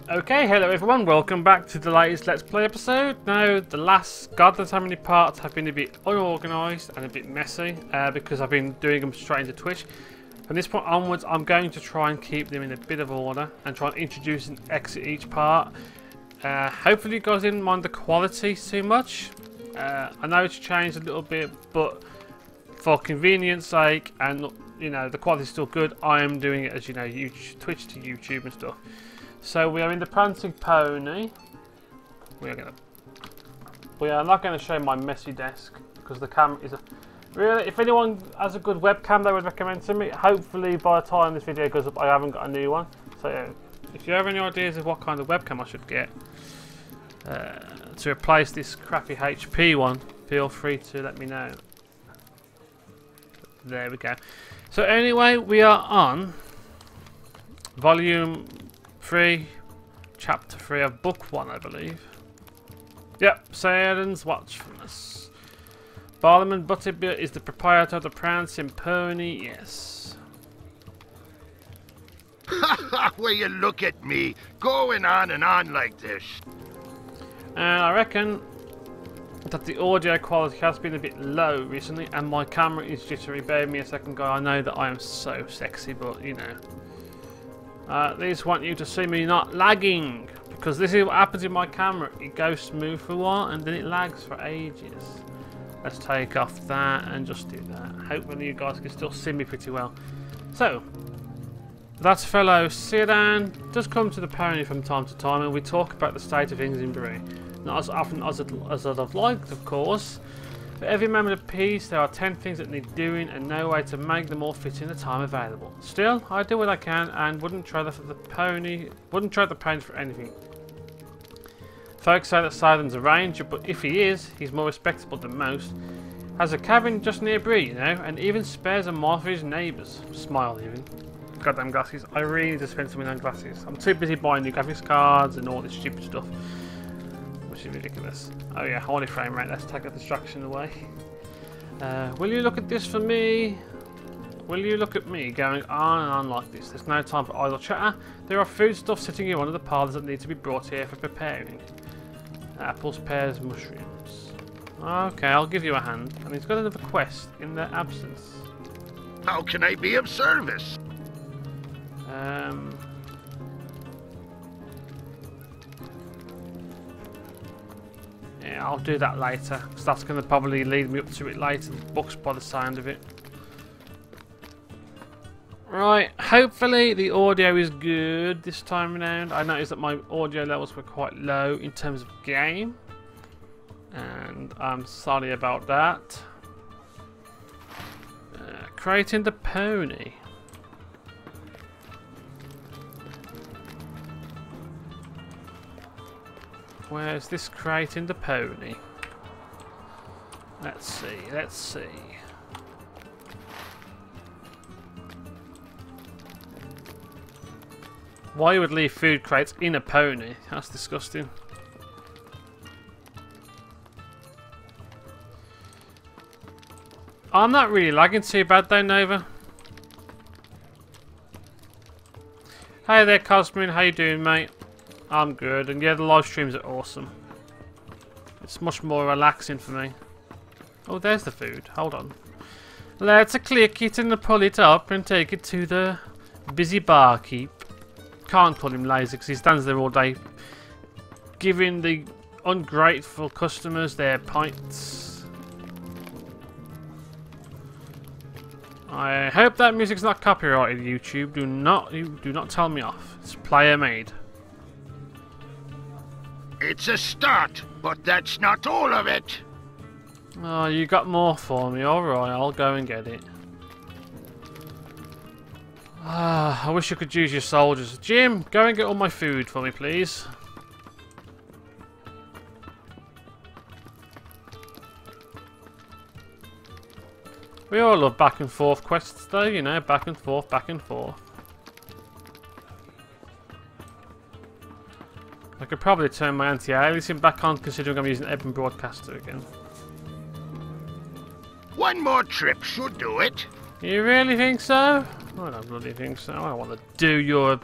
Okay, hello everyone, welcome back to the latest Let's Play episode. Now, the last god knows how many parts have been a bit unorganised and a bit messy because I've been doing them straight into Twitch. From this point onwards, I'm going to try and keep them in a bit of order and try and introduce and exit each part. Hopefully you guys didn't mind the quality too much. I know it's changed a little bit, but for convenience sake and you know the quality's still good, I am doing it as you know, Twitch to YouTube and stuff. So we are in the Prancing Pony. We are not going to show my messy desk because the cam is really. If anyone has a good webcam, they would recommend to me. Hopefully, by the time this video goes up, I haven't got a new one. So if you have any ideas of what kind of webcam I should get to replace this crappy HP one, feel free to let me know. There we go. So anyway, we are on volume 3, chapter 3 of book 1, I believe. Yep, Saren's Watchfulness. Barlaam Butterbeer is the proprietor of the Prancing Pony, yes. Well, you look at me, going on and on like this. And I reckon that the audio quality has been a bit low recently, and my camera is jittery. Bear with me a second, guy. I know that I am so sexy, but you know. They just want you to see me not lagging, because this is what happens in my camera. It goes smooth for a while and then it lags for ages. Let's take off that and just do that. Hopefully you guys can still see me pretty well. So, that fellow Seren does come to the pony from time to time and we talk about the state of things in Bree. Not as often as I'd have liked, of course. For every moment of peace, there are 10 things that need doing and no way to make them all fit in the time available. Still, I do what I can and wouldn't trade the pony for anything. Folks say that Saren's a ranger, but if he is, he's more respectable than most. Has a cabin just near Bree, you know, and even spares a mile for his neighbours. Smile even. Goddamn glasses. I really need to spend some money on glasses. I'm too busy buying new graphics cards and all this stupid stuff. Which is ridiculous. Oh yeah, holy frame rate, let's take that distraction away. Will you look at this for me? Will you look at me going on and on like this? There's no time for idle chatter. There are foodstuffs sitting in one of the parlours that need to be brought here for preparing. Apples, pears, mushrooms. Okay, I'll give you a hand. And he's got another quest in their absence. How can I be of service? Yeah, I'll do that later, because that's going to probably lead me up to it later, the books by the sound of it. Right, hopefully the audio is good this time around. I noticed that my audio levels were quite low in terms of game, and I'm sorry about that. Creating the pony. Where's this creating the pony? Let's see, let's see. Why you would leave food crates in a pony? That's disgusting. I'm not really lagging too bad though, Nova. Hey there, Cosmin, how you doing, mate? I'm good, and yeah, the live streams are awesome. It's much more relaxing for me. Oh, there's the food. Hold on. Let's click it and pull it up and take it to the busy barkeep. Can't call him lazy because he stands there all day giving the ungrateful customers their pints. I hope that music's not copyrighted, YouTube. Do not tell me off. It's player made. It's a start, but that's not all of it. Oh, you got more for me. Alright, I'll go and get it. I wish you could use your soldiers. Jim, go and get all my food for me, please. We all love back and forth quests though, you know, back and forth, back and forth. I could probably turn my anti-aliasing back on considering I'm using Ebon Broadcaster again. One more trip should do it. You really think so? I don't bloody think so. I don't want to do your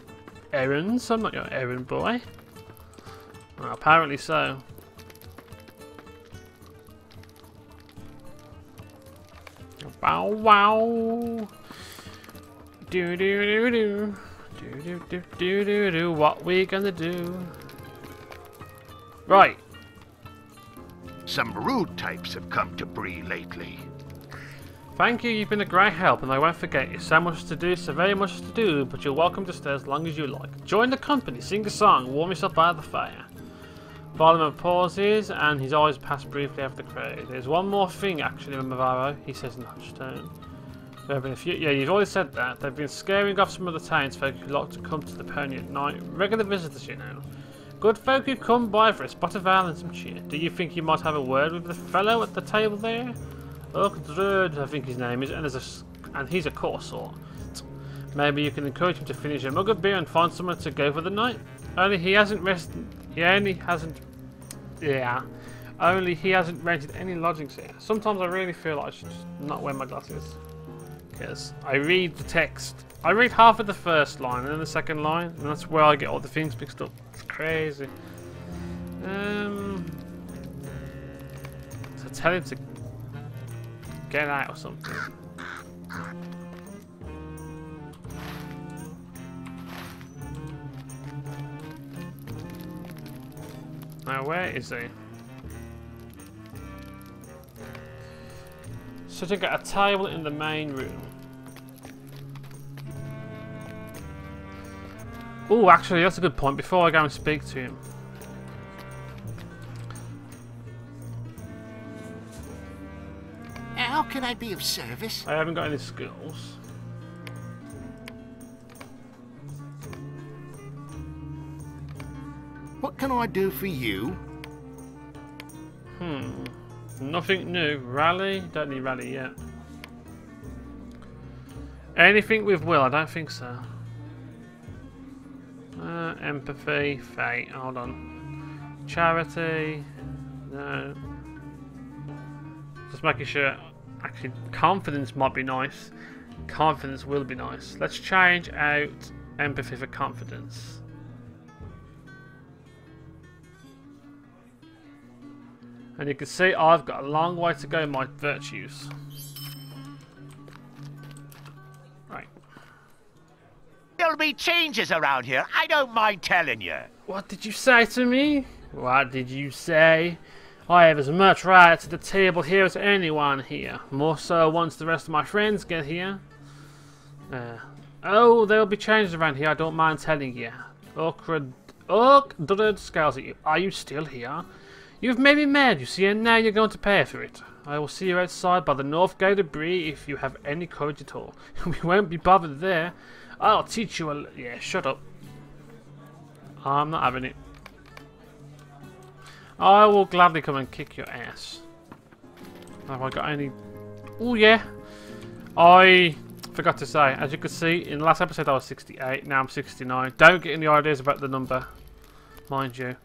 errands. I'm not your errand boy. Well, apparently so. Wow, wow. Do do do do. Do do do do do do. What we gonna do? Right. Some rude types have come to Bree lately. Thank you, you've been a great help, and I won't forget you. So much to do, so very much to do, but you're welcome to stay as long as you like. Join the company, sing a song, warm yourself by the fire. Parliament pauses, and his eyes pass briefly over the crowd. There's one more thing, actually, Navarro, he says in a hushed tone. There have been a few. Yeah, you've already said that. They've been scaring off some of the townsfolk who like to come to the pony at night. Regular visitors, you know. Good folk who come by for a spot of ale and some cheer. Do you think you might have a word with the fellow at the table there? Drud, I think his name is, and he's a coarse sort. Maybe you can encourage him to finish a mug of beer and find someone to go for the night. Only he hasn't rented any lodgings here. Sometimes I really feel like I should just not wear my glasses. Because I read the text. I read half of the first line and then the second line, and that's where I get all the things mixed up. It's crazy. So tell him to get out or something. Now where is he? Sitting at a table in the main room. Oh, actually, that's a good point. Before I go and speak to him. How can I be of service? I haven't got any skills. What can I do for you? Nothing new. Rally? Don't need rally yet. Anything with will? I don't think so. Empathy, fate. Hold on. Charity. No. Just making sure. Actually, confidence might be nice. Confidence will be nice. Let's change out empathy for confidence. And you can see I've got a long way to go in my virtues. Right. There'll be changes around here, I don't mind telling you. What did you say to me? What did you say? I have as much right to the table here as anyone here. More so once the rest of my friends get here. Oh, there'll be changes around here, I don't mind telling you. Dulayne scowls at you. Are you still here? You've made me mad, you see, and now you're going to pay for it. I will see you outside by the north gate of Bree if you have any courage at all. We won't be bothered there. I'll teach you a... Yeah, shut up. I'm not having it. I will gladly come and kick your ass. Have I got any... Oh, yeah. I forgot to say, as you could see, in the last episode I was 68, now I'm 69. Don't get any ideas about the number, mind you.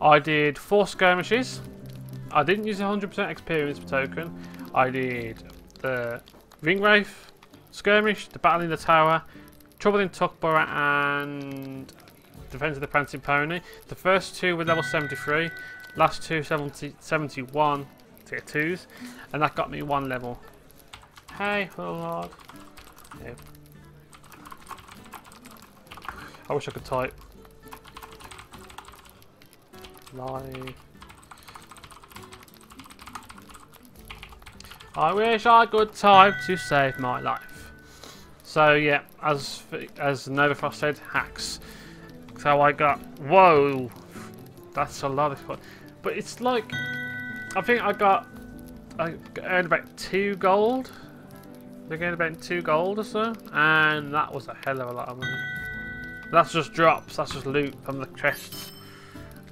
I did 4 skirmishes. I didn't use 100% experience token. I did the Ringwraith skirmish, the Battle in the Tower, Trouble in Tuckborough, and Defense of the Prancing Pony. The first 2 were level 73, last 2 71 tier 2s, and that got me 1 level. Hey, little lord. Yeah. I wish I could type. Live. I wish I could type to save my life. So yeah, as Novafrost said, hacks. So I got, whoa, that's a lot of fun. But it's like, I think I earned about 2 gold. I gained about 2 gold or so, and that was a hell of a lot of money. That's just drops. That's just loot from the chests.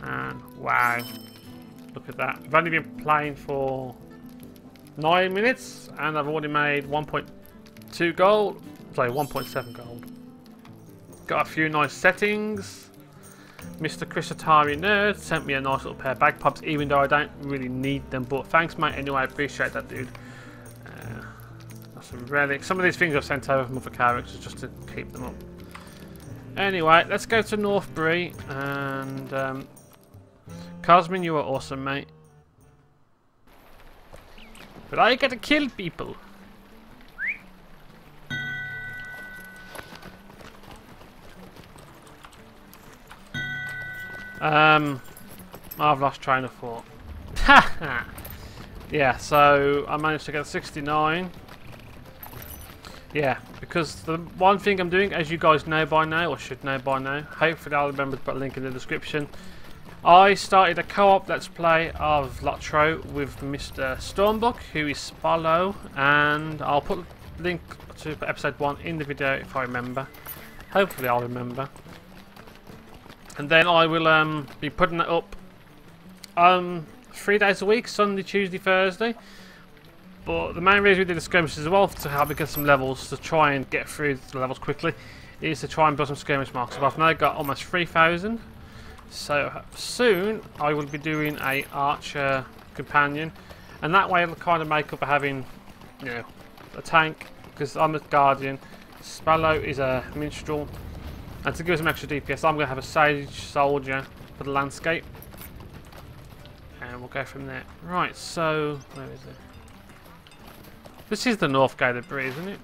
And wow, look at that. I've only been playing for 9 minutes and I've already made 1.2 gold. Sorry, 1.7 gold. Got a few nice settings. Mr. Chris Atari Nerd sent me a nice little pair of bagpipes, even though I don't really need them. But thanks, mate. Anyway, I appreciate that, dude. That's a relic. Some of these things I've sent over from other characters just to keep them up. Anyway, let's go to North Bree and Cosmin, you are awesome, mate. But I gotta kill people. I've lost train of thought. Yeah, so I managed to get 69. Yeah, because the one thing I'm doing, as you guys know by now, or should know by now, hopefully I'll remember to put a link in the description. I started a co-op let's play of LotRO with Mr. Stormbuck, who is Spallow, and I'll put a link to episode 1 in the video if I remember. Hopefully I'll remember. And then I will be putting it up 3 days a week, Sunday, Tuesday, Thursday. But the main reason we did the skirmishes as well, to help me get some levels, to try and get through the levels quickly, is to try and build some skirmish marks. So I've now got almost 3,000. So soon I will be doing a archer companion, and that way it'll kind of make up for having, you know, a tank, because I'm a guardian. Spallow is a minstrel, and to give us some extra DPS, I'm going to have a sage soldier for the landscape, and we'll go from there. Right, so where is it? This is the North Gate of Bree, isn't it?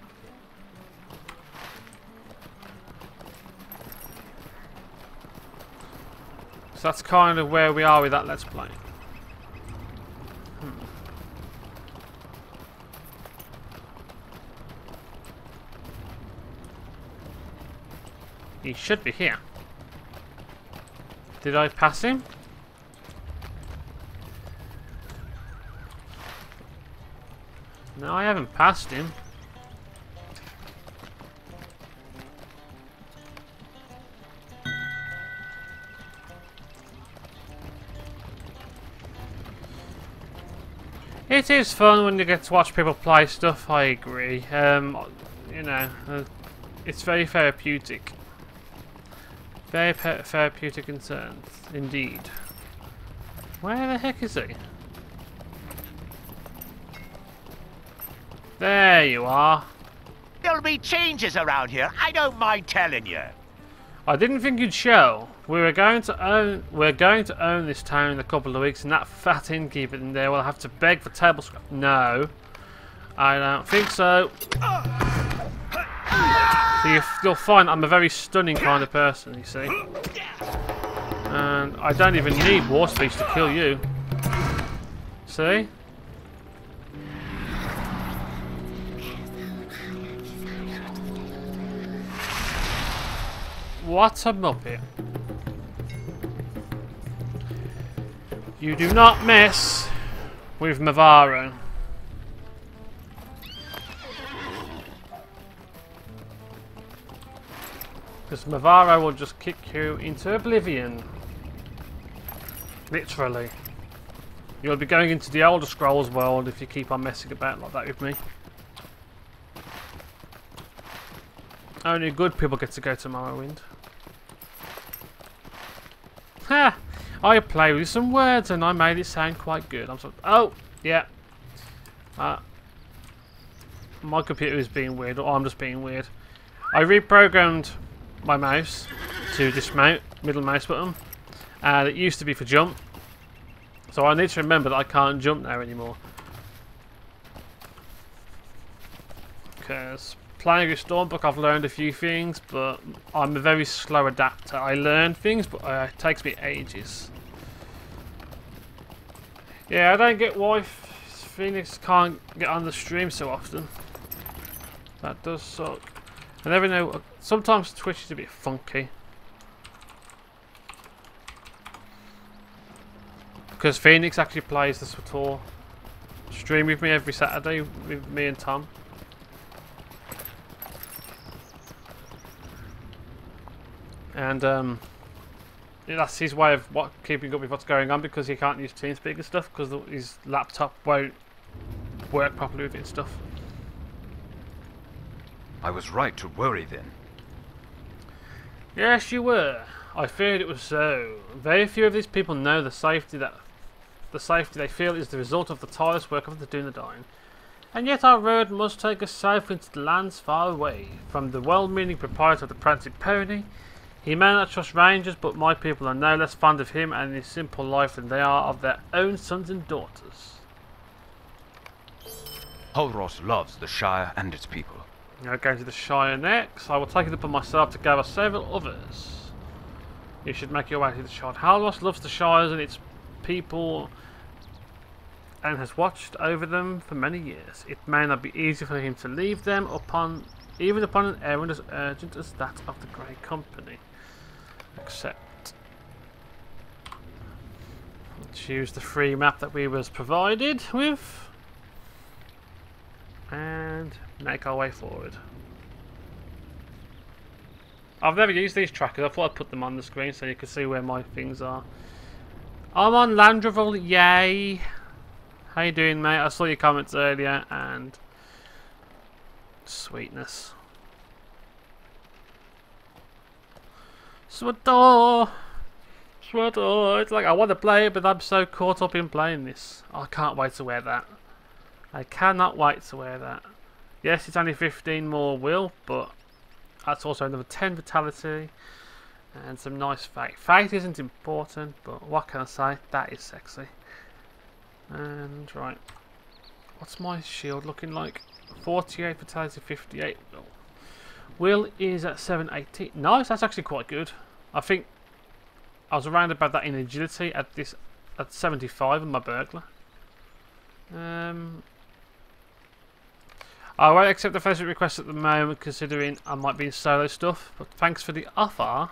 So that's kind of where we are with that Let's Play. He should be here. Did I pass him? No, I haven't passed him. It is fun when you get to watch people play stuff, I agree. You know, it's very therapeutic. Very therapeutic indeed. Where the heck is he? There you are. There'll be changes around here, I don't mind telling you. I didn't think you'd show. We're going to own this town in a couple of weeks, and that fat innkeeper in there will have to beg for table scrap. No, I don't think so. So you'll find I'm a very stunning kind of person, you see. And I don't even need war speech to kill you. See? What a muppet. You do not mess with Mavaro. Because Mavaro will just kick you into oblivion. Literally. You'll be going into the Elder Scrolls world if you keep on messing about like that with me. Only good people get to go to Morrowind. Ha! I played with some words and I made it sound quite good. I'm sorry. Oh, yeah. My computer is being weird, or I'm just being weird. I reprogrammed my mouse to dismount, middle mouse button, and it used to be for jump. So I need to remember that I can't jump now anymore. Because playing with Stormbuck, I've learned a few things, but I'm a very slow adapter. I learn things, but it takes me ages. Yeah, I don't get why Phoenix can't get on the stream so often. That does suck. I never know. Sometimes Twitch is a bit funky. Because Phoenix actually plays the SWTOR stream with me every Saturday, with me and Tom. And that's his way of keeping up with what's going on, because he can't use TeamSpeak and stuff because his laptop won't work properly with it and stuff. I was right to worry then. Yes, you were. I feared it was so. Very few of these people know the safety they feel is the result of the tireless work of the Dulayne. And yet our road must take us south into the lands far away, from the well-meaning proprietor of the Prancing Pony He may not trust rangers, but my people are no less fond of him and his simple life than they are of their own sons and daughters. Halros loves the Shire and its people. Now going to the Shire next. I will take it upon myself to gather several others. You should make your way to the Shire. Halros loves the Shires and its people and has watched over them for many years. It may not be easy for him to leave them even upon an errand as urgent as that of the Grey Company. Accept. Choose the free map that we was provided with and make our way forward. I've never used these trackers. I thought I'd put them on the screen so you could see where my things are. I'm on Landroval, yay! How you doing, mate? I saw your comments earlier and sweetness. Sweater! Sweater! It's like I want to play it, but I'm so caught up in playing this. I can't wait to wear that. I cannot wait to wear that. Yes, it's only 15 more will, but that's also another 10 vitality and some nice fate. Fate isn't important, but what can I say? That is sexy. And right, what's my shield looking like? 48 vitality, 58 will. Will is at 780. Nice, that's actually quite good. I think I was around about that in agility at 75 on my burglar. I won't accept the Facebook request at the moment, considering I might be in solo stuff. But thanks for the offer.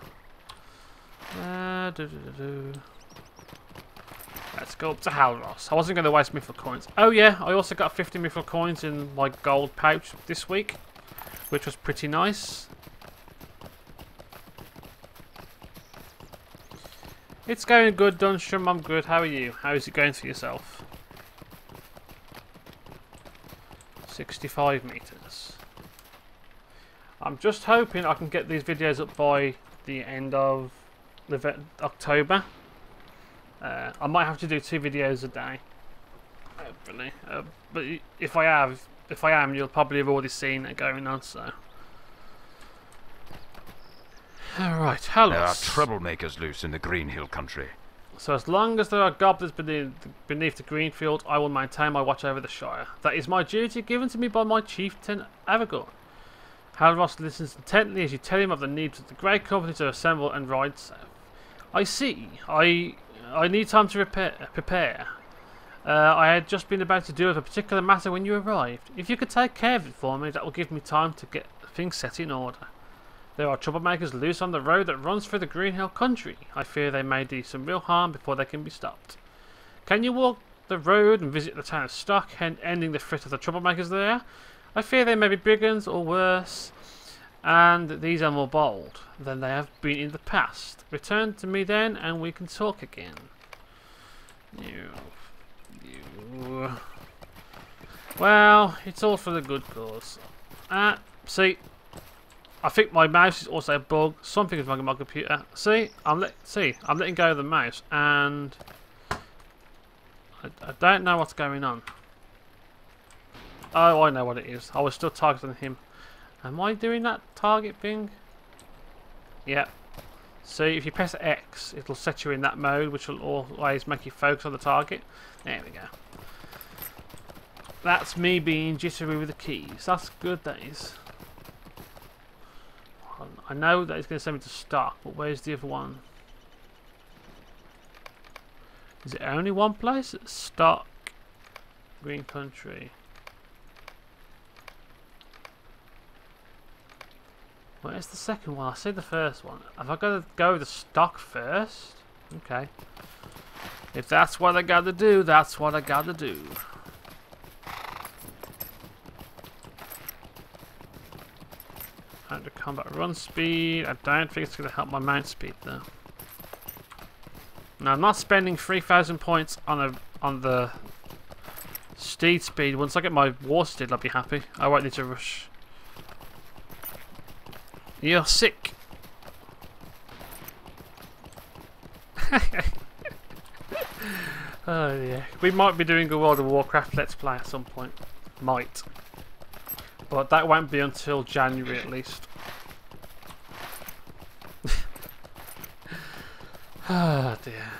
Let's go up to Halros. I wasn't going to waste Mithril coins. Oh yeah, I also got 50 Mithril coins in my gold pouch this week, which was pretty nice. It's going good, Dunstrom. I'm good. How are you? How is it going for yourself? 65 meters. I'm just hoping I can get these videos up by the end of October. I might have to do 2 videos a day, hopefully. But if I am, you'll probably have already seen it going on. So, all right, Hallos. There are troublemakers loose in the Green Hill country. So as long as there are goblins beneath the Greenfield, I will maintain my watch over the Shire. That is my duty given to me by my chieftain, Avagorn. Halros listens intently as you tell him of the need for the Grey Company to assemble and ride south. I see. I need time to prepare. I had just been about to deal with a particular matter when you arrived. If you could take care of it for me, that will give me time to get things set in order. There are troublemakers loose on the road that runs through the Green Hill country. I fear they may do some real harm before they can be stopped. Can you walk the road and visit the town of Stock, ending the threat of the troublemakers there? I fear they may be brigands or worse, and these are more bold than they have been in the past. Return to me then, and we can talk again. Well, it's all for the good cause. See. I think my mouse is also bugged. Something is wrong with my computer. See, I'm letting go of the mouse, and I don't know what's going on. Oh, I know what it is. I was still targeting him. Am I doing that target thing? Yeah. See, if you press X, it'll set you in that mode, which will always make you focus on the target. There we go. That's me being jittery with the keys. That's good, that is. I know that it's going to send me to Stock, but where's the other one? Is it only one place? Stock, Green Country. Where's the second one? I see the first one. Have I got to go with the Stock first? Okay. If that's what I got to do, that's what I got to do. Under combat run speed. I don't think it's going to help my mount speed though. Now I'm not spending 3,000 points on the steed speed. Once I get my war steed, I'll be happy. I won't need to rush. You're sick. Oh yeah, we might be doing a World of Warcraft Let's Play at some point. Might. But that won't be until January at least. Oh dear.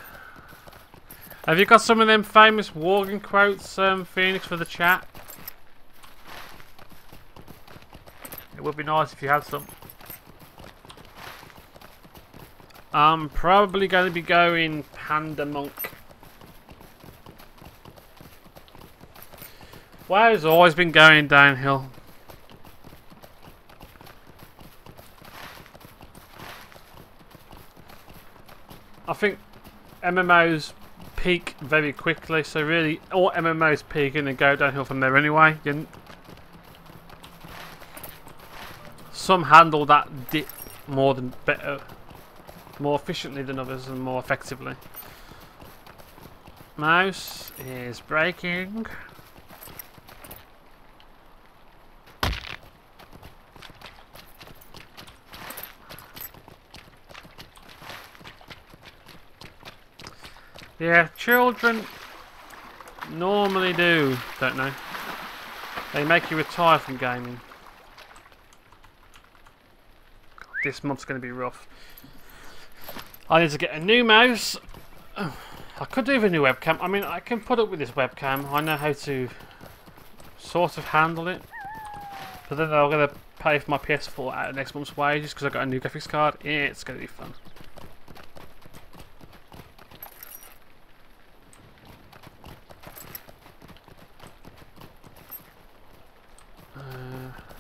Have you got some of them famous warging quotes, Phoenix, for the chat? It would be nice if you had some. I'm probably going to be going Panda Monk. WoW's always been going downhill. I think MMOs peak very quickly, so really all MMOs peak and then go downhill from there anyway. Some handle that dip more efficiently than others and more effectively. Mouse is breaking. Yeah, children normally do, don't they? They make you retire from gaming. God, this month's going to be rough. I need to get a new mouse. Oh, I could do with a new webcam. I mean, I can put up with this webcam. I know how to sort of handle it. But then I'm going to pay for my PS4 out of next month's wages because I've got a new graphics card. Yeah, it's going to be fun.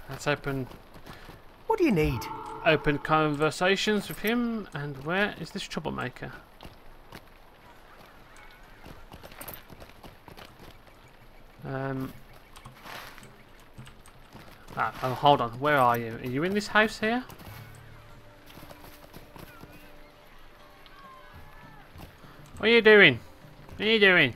Let's open. What do you need? Open conversations with him. And where is this troublemaker? Oh, hold on. Where are you? Are you in this house here? What are you doing? What are you doing?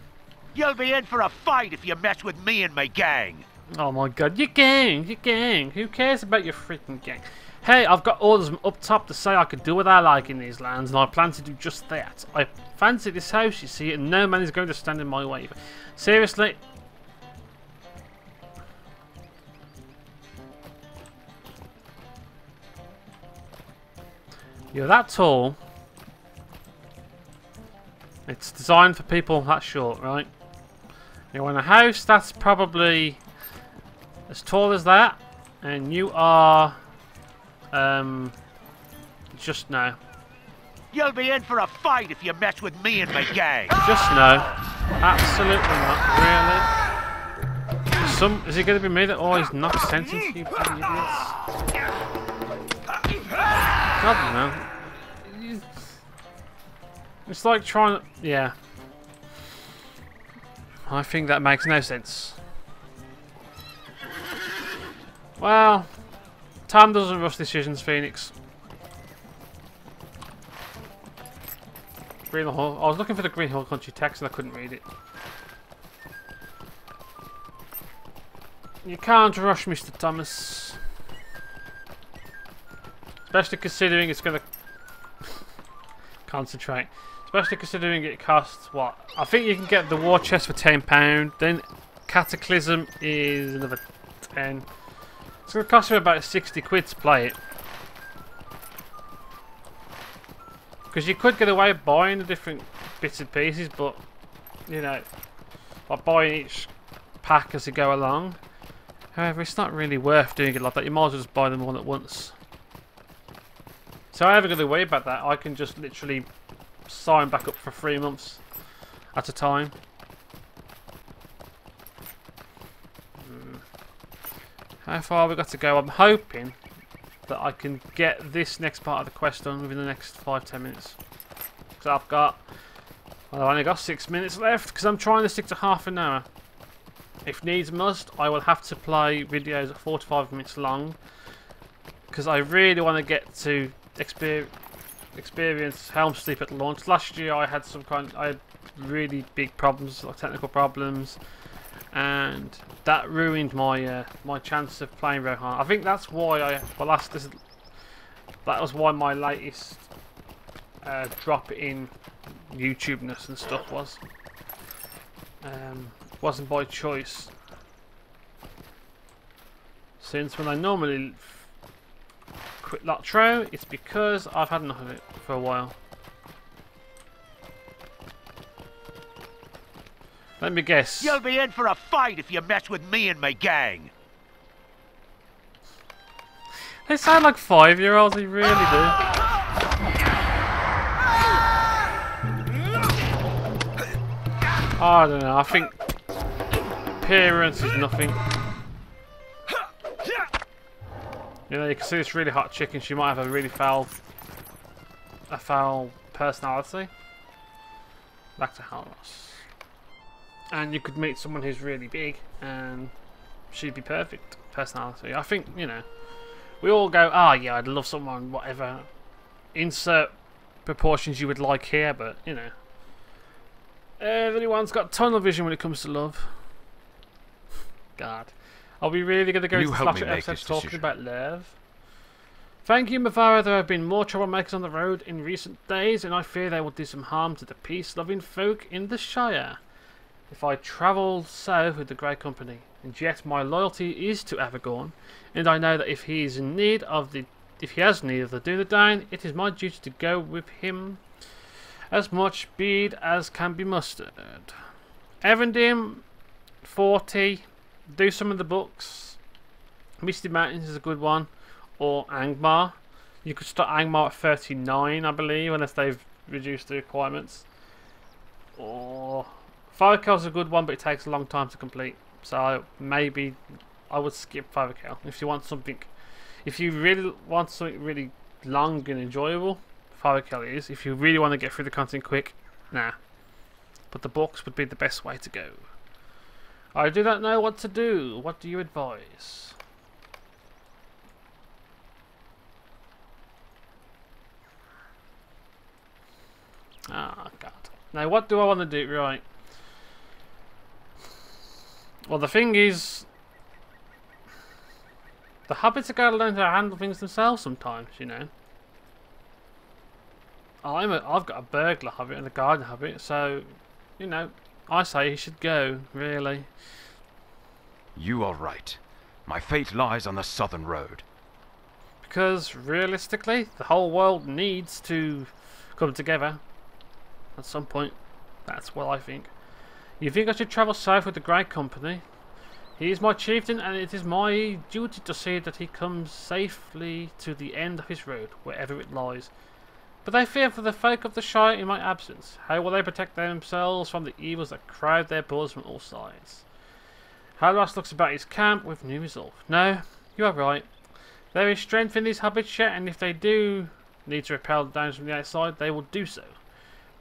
You'll be in for a fight if you mess with me and my gang. Oh my god, your gang, your gang. Who cares about your freaking gang? Hey, I've got orders from up top to say I can do what I like in these lands, and I plan to do just that. I fancy this house, you see, and no man is going to stand in my way. Seriously? You're that tall. It's designed for people that short, right? You want a house that's probably as tall as that, and you are just no. You'll be in for a fight if you mess with me and my gang. Just no. Absolutely not, really. Is it going to be me that always knocks sense into you, bloody idiots? God no. It's like trying to... Yeah. I think that makes no sense. Well, time doesn't rush decisions, Phoenix. Green Hill. I was looking for the Green Hill Country text and I couldn't read it. You can't rush, Mr. Thomas. Especially considering it's going to... Concentrate. Especially considering it costs, what? I think you can get the war chest for £10. Then Cataclysm is another 10. It's going to cost you about 60 quid to play it. Because you could get away with buying the different bits and pieces, but, you know, by buying each pack as you go along. However, it's not really worth doing it like that. You might as well just buy them all at once. So I haven't got to worry about that. I can just literally sign back up for 3 months at a time. How far have we got to go? I'm hoping that I can get this next part of the quest done within the next 5-10 minutes. Because I've only got 6 minutes left because I'm trying to stick to half an hour. If needs must, I will have to play videos at 45 minutes long because I really want to get to experience Helm Sleep at launch. Last year I had really big problems, like technical problems, and that ruined my my chance of playing Rohan. I think that's why that was why my latest drop in YouTubeness and stuff wasn't by choice. Since when I normally quit LotRO, it's because I've had enough of it for a while. Let me guess. You'll be in for a fight if you mess with me and my gang. They sound like 5-year-olds, they really do. I don't know, I think appearance is nothing. You know, you can see this really hot chick and she might have a really foul personality. Back to Halros. And you could meet someone who's really big and she'd be perfect personality. I think, you know, we all go, oh yeah, I'd love someone, whatever. Insert proportions you would like here, but, you know. Everyone's got tunnel vision when it comes to love. God. Are we really going to go into flash episodes talking about love? Thank you, Mavara. There have been more troublemakers on the road in recent days, and I fear they will do some harm to the peace-loving folk in the Shire. If I travel south with the Grey Company, and yet my loyalty is to Aragorn, and I know that if he has need of the Dulayne, it is my duty to go with him. As much speed as can be mustered. Evandim, 40. Do some of the books. Misty Mountains is a good one. Or Angmar. You could start Angmar at 39, I believe, unless they've reduced the requirements. Or Firekel's a good one, but it takes a long time to complete. So maybe I would skip Firekel if you want something. If you really want something really long and enjoyable, Firekel is. If you really want to get through the content quick, nah. But the books would be the best way to go. I do not know what to do. What do you advise? Ah, God. Now, what do I want to do? Right. Well, the thing is, the hobbits have got to learn how to handle things themselves sometimes, you know. I've got a burglar hobbit and a garden hobbit, so, you know, I say he should go, really. You are right. My fate lies on the southern road. Because, realistically, the whole world needs to come together at some point. That's what I think. You think I should travel south with the Grey Company? He is my chieftain, and it is my duty to see that he comes safely to the end of his road, wherever it lies. But I fear for the folk of the Shire in my absence. How will they protect themselves from the evils that crowd their borders from all sides? Halros looks about his camp with new resolve. No, you are right. There is strength in these hobbits yet, and if they do need to repel the dangers from the outside, they will do so.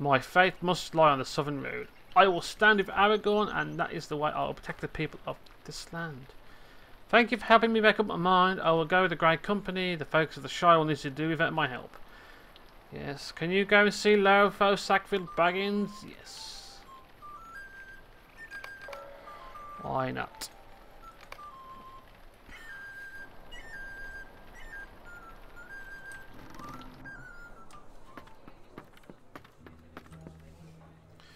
My fate must lie on the southern road. I will stand with Aragorn, and that is the way I will protect the people of this land. Thank you for helping me make up my mind. I will go with the Grey Company. The folks of the Shire will need to do without my help. Yes. Can you go and see Lowfo Sackville Baggins? Yes. Why not?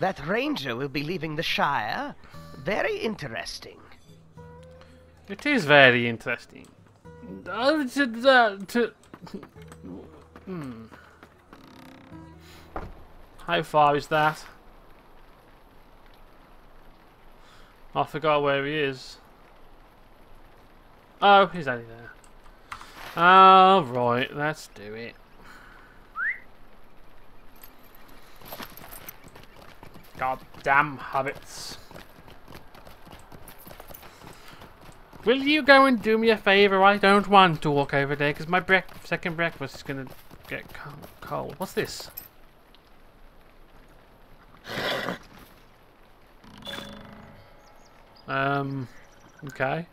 That ranger will be leaving the Shire. Very interesting. It is very interesting. How far is that? I forgot where he is. Oh, he's only there. Oh, right, let's do it. God damn hobbits. Will you go and do me a favour? I don't want to walk over there because my second breakfast is going to get cold. What's this? Okay.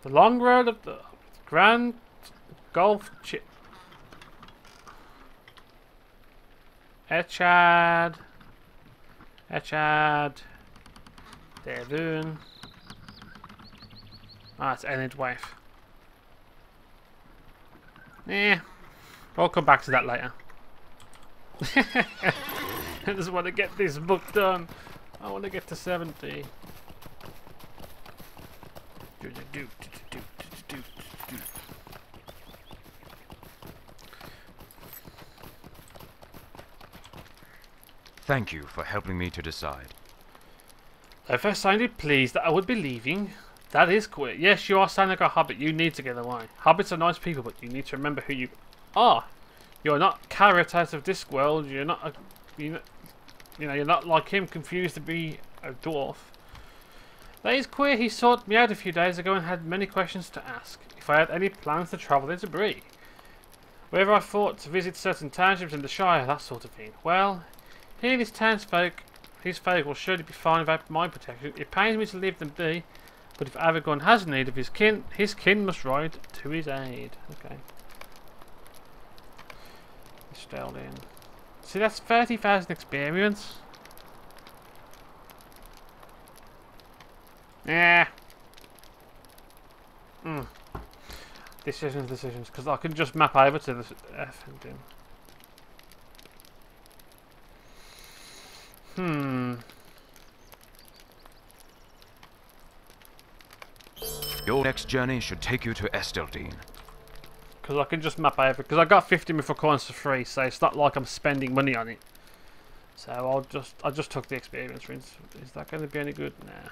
The long road of the Grand Golf Chip. Echad. Devon. Ah, it's Enid wife. We'll come back to that later. I just want to get this book done. I want to get to 70. Thank you for helping me to decide. If I sounded pleased that I would be leaving, that is queer. Yes, you are sounding like a hobbit. You need to get away. Hobbits are nice people, but you need to remember who you are. You're not carrot out of this world. You're not you're not like him, confused to be a dwarf. That is queer. He sought me out a few days ago and had many questions to ask. If I had any plans to travel into Bree. Whether I thought to visit certain townships in the Shire, that sort of thing. Well, he and his townsfolk, his folk will surely be fine without my protection. It pains me to leave them be, but if Aragorn has need of his kin must ride to his aid. Okay. Dulayne. See, that's 30,000 experience. Yeah. Decisions, because I can just map over to the F and Your next journey should take you to Esteldean. Because I can just map over, because I got 50 Mithril coins for free, so it's not like I'm spending money on it. So I just took the experience rings. Is that going to be any good? Nah.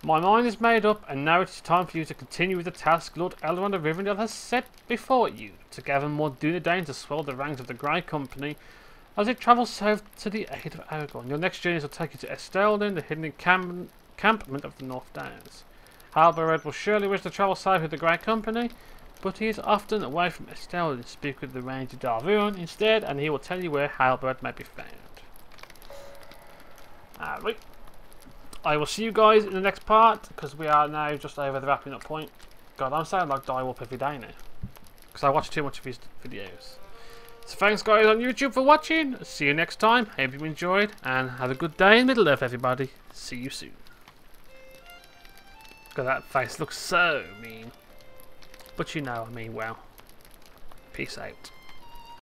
My mind is made up, and now it is time for you to continue with the task Lord Elrond of Rivendell has set before you, to gather more Dulayne to swell the ranks of the Grey Company as it travels south to the aid of Aragorn. Your next journeys will take you to Esteldean, the hidden encampment of the North Downs. Halberd will surely wish to travel south with the Grey Company, but he is often away from Esteldean. Speak with the Ranger Darvuon instead, and he will tell you where Halberd may be found. Alright. I will see you guys in the next part, because we are now just over the wrapping up point. God, I'm sounding like Direwolf every day now, because I watch too much of his videos. So thanks guys on YouTube for watching. See you next time. Hope you enjoyed, and have a good day in Middle-earth, everybody. See you soon. God, that face looks so mean. But you know I mean well. Peace out.